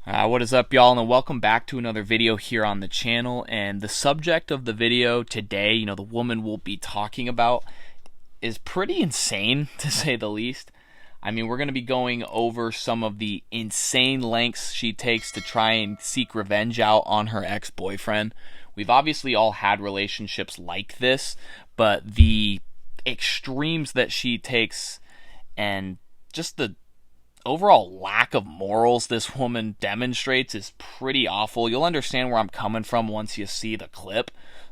What is up, y'all, and welcome back to another video here on the channel. And the subject of the video today, the woman we'll be talking about is pretty insane, to say the least. I mean, we're going to be going over some of the insane lengths she takes to try and seek revenge out on her ex-boyfriend. We've obviously all had relationships like this, but the extremes that she takes and just the overall lack of morals this woman demonstrates is pretty awful. You'll understand where I'm coming from once you see the clip.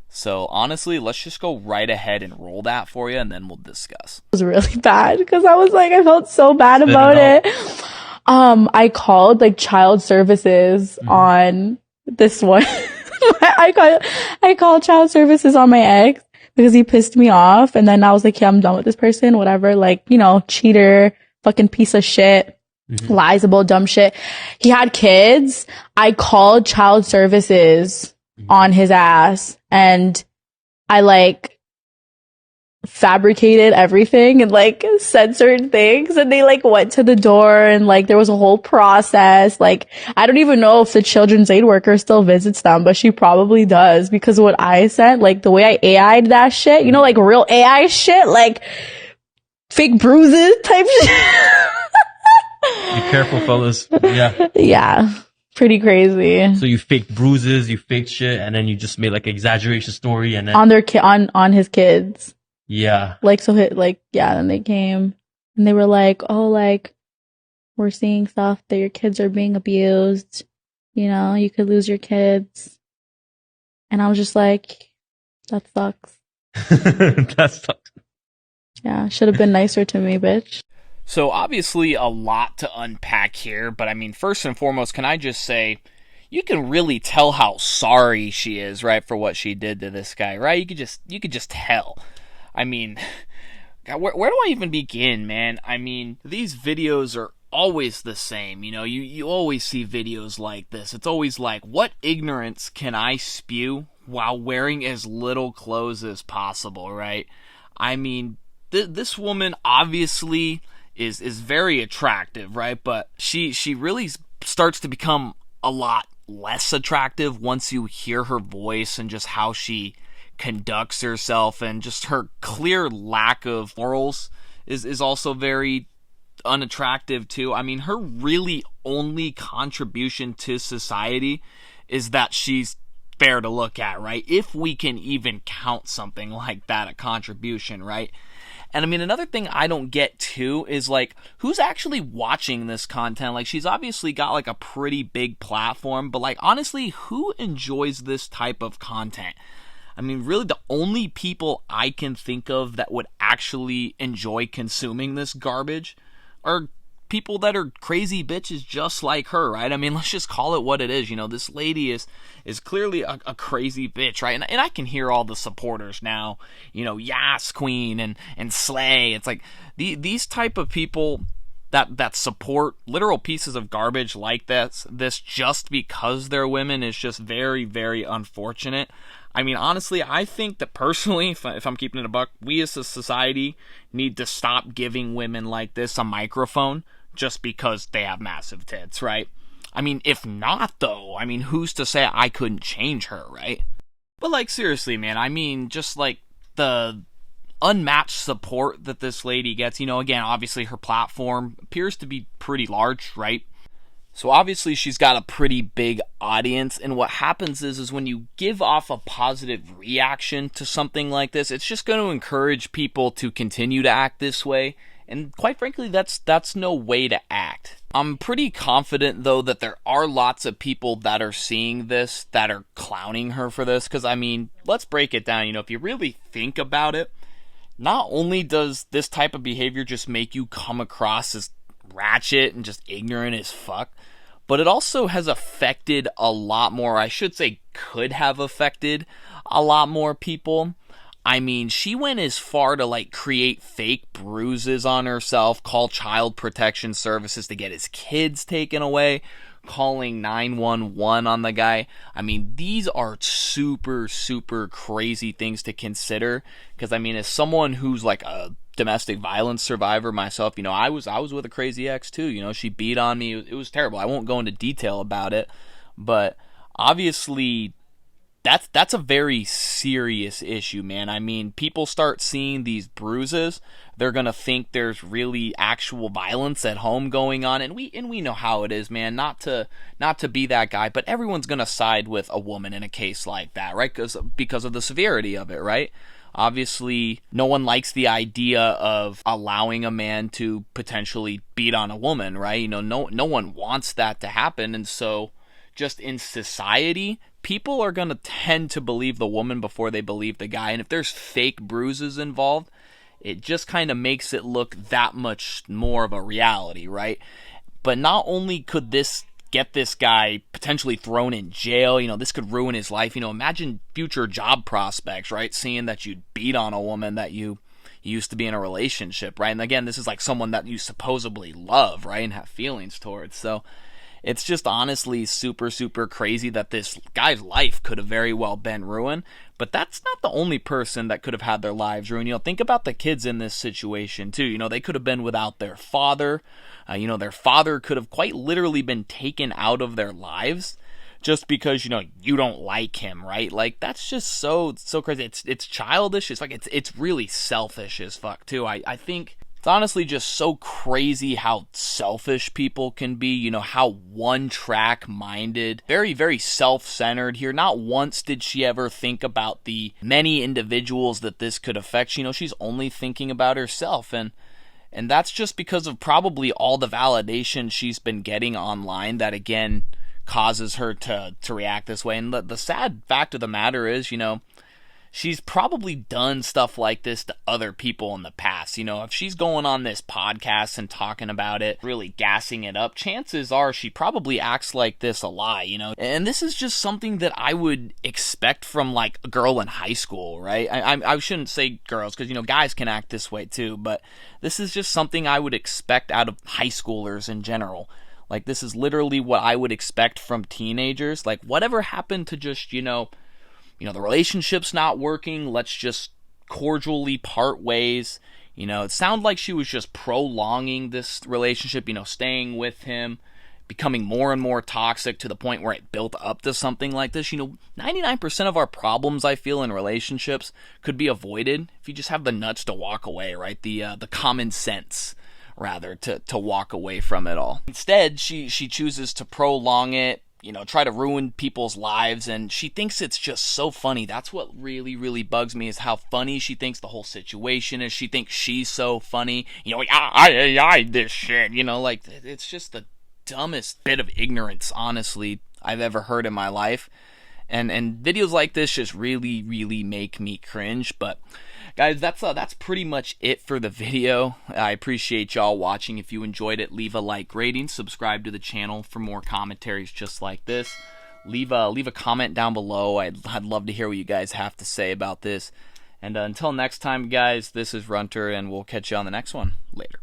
So honestly, let's just go right ahead and roll that for you, and then we'll discuss. It was really bad because I felt so bad about it. I called child services on this one. I called child services on my ex because he pissed me off, and then I was like, yeah, I'm done with this person, whatever, cheater, fucking piece of shit. Lies about dumb shit. He had kids. I called child services on his ass, and I fabricated everything and said certain things, and they went to the door, and there was a whole process. I don't even know if the children's aid worker still visits them, but she probably does, because what I sent, the way I AI'd that shit, real AI shit, fake bruises type shit. Be careful, fellas. Yeah. Yeah. Pretty crazy. So you faked bruises, you faked shit, and then you just made exaggeration story, and then on his kids. Yeah. Then they came and they were like, oh, we're seeing stuff that your kids are being abused. You could lose your kids. And I was just like, that sucks. That sucks. Yeah. Should have been nicer to me, bitch. So obviously a lot to unpack here, but I mean, first and foremost, can I just say, you can really tell how sorry she is, right, for what she did to this guy, right? You could just tell. I mean, God, where do I even begin, man? I mean, these videos are always the same, you always see videos like this. It's always like, what ignorance can I spew while wearing as little clothes as possible, right? I mean, this woman obviously is very attractive, right? But she really starts to become a lot less attractive once you hear her voice and just how she conducts herself, and just her clear lack of morals is also very unattractive too. I mean, her really only contribution to society is that she's fair to look at, right? If we can even count something like that a contribution, right? And I mean, another thing I don't get too is who's actually watching this content? She's obviously got a pretty big platform, but honestly, who enjoys this type of content? I mean, really the only people I can think of that would actually enjoy consuming this garbage are people that are crazy bitches just like her, right? I mean, let's just call it what it is. This lady is clearly a crazy bitch, right? And I can hear all the supporters now, Yas Queen and Slay. It's these type of people that support literal pieces of garbage like this just because they're women is just very, very unfortunate. I mean, honestly, I think that personally, if I'm keeping it a buck, we as a society need to stop giving women like this a microphone just because they have massive tits, right? I mean, if not, though, I mean, who's to say I couldn't change her, right? But, seriously, man, I mean, just, the unmatched support that this lady gets, again, obviously her platform appears to be pretty large, right? So obviously she's got a pretty big audience, and what happens is when you give off a positive reaction to something like this, it's just going to encourage people to continue to act this way, and quite frankly, that's no way to act. I'm pretty confident, though, that there are lots of people that are seeing this that are clowning her for this, because, I mean, let's break it down. If you really think about it, not only does this type of behavior just make you come across as ratchet and just ignorant as fuck, but it also has affected a lot more, I should say could have affected a lot more people. I mean, she went as far to create fake bruises on herself, call child protection services to get his kids taken away, calling 911 on the guy. I mean, these are super, super crazy things to consider. Because, I mean, as someone who's like a domestic violence survivor myself, you know, I was with a crazy ex too. You know, she beat on me. It was terrible. I won't go into detail about it, but obviously that's a very serious issue, man. I mean, people start seeing these bruises, they're gonna think there's really actual violence at home going on, and we know how it is, man. Not to be that guy, but everyone's gonna side with a woman in a case like that, right? Because of the severity of it, right? Obviously, no one likes the idea of allowing a man to potentially beat on a woman, right? You know, no one wants that to happen, and so just in society, people are going to tend to believe the woman before they believe the guy. And if there's fake bruises involved, it just kind of makes it look that much more of a reality, right? But not only could this get this guy potentially thrown in jail, you know, this could ruin his life. You know, imagine future job prospects, right? Seeing that you beat on a woman that you used to be in a relationship, right? And again, this is like someone that you supposedly love, right? And have feelings towards. So it's just honestly super, super crazy that this guy's life could have very well been ruined. But that's not the only person that could have had their lives ruined. You know, think about the kids in this situation too. You know, they could have been without their father. You know, their father could have quite literally been taken out of their lives just because, you know, you don't like him, right? Like, that's just so crazy. It's childish. It's like, it's really selfish as fuck too. I think it's honestly just so crazy how selfish people can be, you know, how one-track minded, very, very self-centered here. Not once did she ever think about the many individuals that this could affect. You know, she's only thinking about herself, and that's just because of probably all the validation she's been getting online that, again, causes her to react this way. And the sad fact of the matter is, you know, she's probably done stuff like this to other people in the past. You know, if she's going on this podcast and talking about it, really gassing it up, chances are she probably acts like this a lot, you know. And this is just something that I would expect from, like, a girl in high school, right? I shouldn't say girls, because, you know, guys can act this way too, but this is just something I would expect out of high schoolers in general. Like, this is literally what I would expect from teenagers. Like, whatever happened to just, you know, the relationship's not working, let's just cordially part ways. You know, it sounded like she was just prolonging this relationship, you know, staying with him, becoming more and more toxic to the point where it built up to something like this. You know, 99% of our problems, I feel, in relationships could be avoided if you just have the nuts to walk away, right? The common sense, rather, to walk away from it all. Instead, she chooses to prolong it, you know, try to ruin people's lives, and she thinks it's just so funny. That's what really, really bugs me, is how funny she thinks the whole situation is. She thinks she's so funny. You know, I this shit, you know, like, it's just the dumbest bit of ignorance, honestly, I've ever heard in my life. And videos like this just really, really make me cringe. But guys, that's pretty much it for the video. I appreciate y'all watching. If you enjoyed it, leave a like rating, subscribe to the channel for more commentaries just like this. Leave a comment down below. I'd love to hear what you guys have to say about this. And until next time, guys, this is Runter, and we'll catch you on the next one. Later.